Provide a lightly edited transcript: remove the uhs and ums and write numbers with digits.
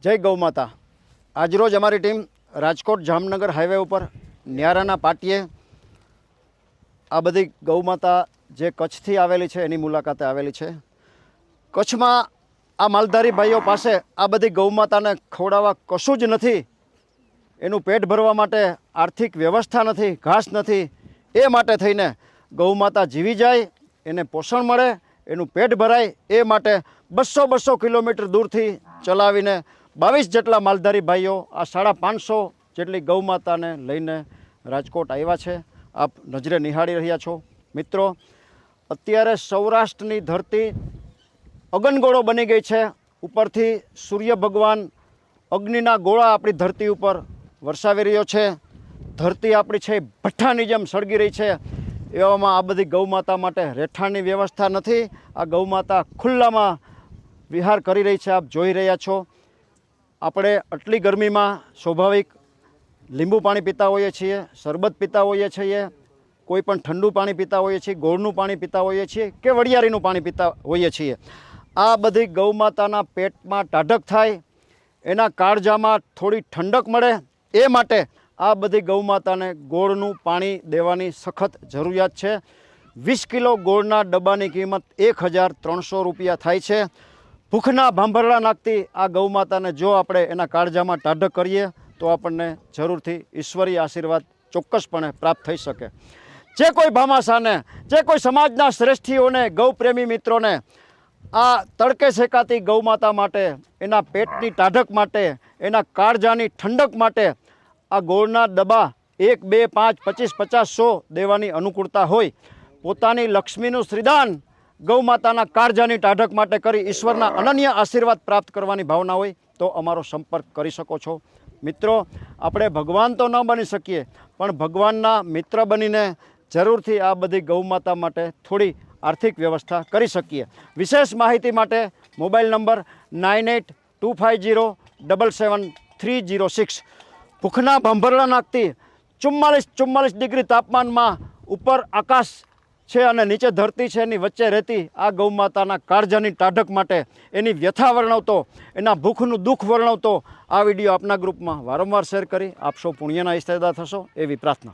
જય ગૌ માતા। આજરોજ અમારી ટીમ રાજકોટ જામનગર હાઈવે ઉપર ન્યારાના પાટીએ આ બધી ગૌ માતા જે કચ્છથી આવેલી છે એની મુલાકાતે આવેલી છે। કચ્છમાં આ માલધારી ભાઈઓ પાસે આ બધી ગૌ માતાને ખવડાવવા કશું જ નથી, એનું પેટ ભરવા માટે આર્થિક વ્યવસ્થા નથી, ઘાસ નથી। એ માટે થઈને ગૌ માતા જીવી જાય, એને પોષણ મળે, એનું પેટ ભરાય, એ માટે 200 કિલોમીટર દૂરથી ચલાવીને 22 જેટલા માલધારી ભાઈઓ આ 550 જેટલી ગૌ માતાને લઈને રાજકોટ આવ્યા છે। આપ નજરે નિહાળી રહ્યા છો મિત્રો। અત્યારે સૌરાષ્ટ્રની ધરતી અગનગોળો બની ગઈ છે। ઉપરથી સૂર્ય ભગવાન અગ્નિના ગોળા આપણી ધરતી ઉપર વરસાવી રહ્યો છે। ધરતી આપણી છે ભઠ્ઠાની જેમ સળગી રહી છે। એવામાં આ બધી ગૌ માતા માટે રહેઠાણની વ્યવસ્થા નથી। આ ગૌ માતા ખુલ્લામાં વિહાર કરી રહી છે, આપ જોઈ રહ્યા છો। આપણે આટલી ગરમીમાં સ્વાભાવિક લીંબુ પાણી પીતા હોઈએ છીએ, શરબત પીતા હોઈએ છીએ, કોઈ પણ ઠંડુ પાણી પીતા હોઈએ છીએ, ગોળનું પાણી પીતા હોઈએ છીએ કે વરિયાળીનું પાણી પીતા હોઈએ છીએ। આ બધી ગૌ માતાના પેટમાં ટાઢક થાય, એના કાળજામાં થોડી ઠંડક મળે, એ માટે આ બધી ગૌ માતાને ગોળનું પાણી દેવાની સખત જરૂરિયાત છે। 20 કિલો ગોળના ડબ્બાની કિંમત 1300 રૂપિયા થાય છે। ભૂખના ભાંભરડા નાખતી આ ગૌ માતાને જો આપણે એના કાળજામાં ટાઢક કરીએ તો આપણને જરૂરથી ઈશ્વરીય આશીર્વાદ ચોક્કસપણે પ્રાપ્ત થઈ શકે। જે કોઈ ભામાશાને, જે કોઈ સમાજના શ્રેષ્ઠીઓને, ગૌપ્રેમી મિત્રોને આ તડકે શેકાતી ગૌ માતા માટે, એના પેટની ટાઢક માટે, એના કાળજાની ઠંડક માટે આ ગોળના ડબ્બા 1, 2, 5, 25, 50, 100 દેવાની અનુકૂળતા હોય, પોતાની લક્ષ્મીનું શ્રીદાન ગૌ માતાના કાળજાની ટાઢક માટે કરી ઈશ્વરના અનન્ય આશીર્વાદ પ્રાપ્ત કરવાની ભાવના હોય તો અમારો સંપર્ક કરી શકો છો। મિત્રો, આપણે ભગવાન તો ન બની શકીએ, પણ ભગવાનના મિત્ર બનીને જરૂરથી આ બધી ગૌ માતા માટે થોડી આર્થિક વ્યવસ્થા કરી શકીએ। વિશેષ માહિતી માટે મોબાઈલ નંબર 9825077306। ભૂખના ભાંભરડા નાખતી 44 ડિગ્રી તાપમાનમાં ઉપર આકાશ છે અને નીચે ધરતી છે, એની વચ્ચે રહેતી આ ગૌ માતાના કાળજાની ટાઢક માટે એની વ્યથા વર્ણવતો, એના ભૂખનું દુઃખ વર્ણવતો આ વિડીયો આપના ગ્રુપમાં વારંવાર શેર કરી આપ સૌ પુણ્યના હિસ્સેદાર થશો એવી પ્રાર્થના।